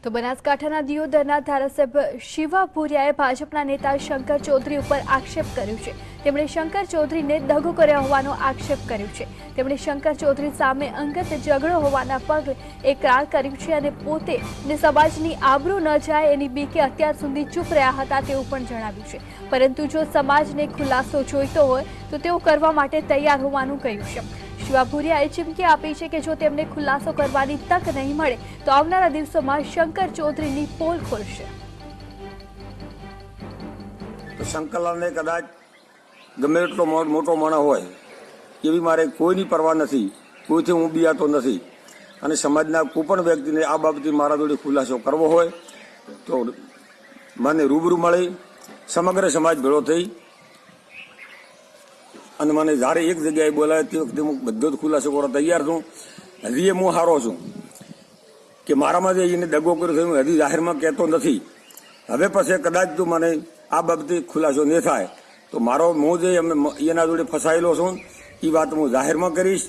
તો બનાસકાંઠાના દિયોદરના ધારાસભ્ય શિવા ભુરિયાએ ભાજપના નેતા શંકર ચૌધરી ઉપર આક્ષેપ કર્યો છે। તેમણે શંકર ચૌધરીને દગો કર્યો હોવાનો આક્ષેપ કર્યો છે। તેમણે શંકર ચૌધરી સામે અંગત ઝઘડો હોવાના પગલે એકરાર કર્યું છે અને પોતે ને સમાજની આબરૂ ન જાય એની બીકે અત્યાર સુધી ચૂપ રહ્યા હતા તેવું પણ જણાવ્યું છે। પરંતુ જો સમાજને ખુલાસો જોઈતો હોય તો તેઓ કરવા માટે તૈયાર હોવાનું કહ્યું છે। શિવા ભુરિયાએ ચીમકી આપી છે કે જો તેમને ખુલાસો કરવાની તક નહીં મળે તો આવનારા દિવસોમાં શંકર ચૌધરીની પોલ ખોલશે। શંકરલાલને કદાચ ગમે એટલો મોટો માણસ હોય એવી મારે કોઈની પરવા નથી, કોઈથી હું બિયાતો નથી અને સમાજના કોઈ પણ વ્યક્તિને આ બાબતે મારા જોડે ખુલાસો કરવો હોય તો મને રૂબરૂ મળી સમગ્ર સમાજ ભેળો થઈ અને મને જ્યારે એક જગ્યાએ બોલાવે તે વખતે હું બધો જ ખુલાસો કરવા તૈયાર છું। હજી હું હારો છું કે મારામાં જે એને દગો કર્યો છે હું હજી જાહેરમાં કહેતો નથી। હવે પછી કદાચ જો મને આ બાબતે ખુલાસો નહીં થાય તો મારો હું જે એના જોડે ફસાયેલો છું એ વાત હું જાહેરમાં કરીશ।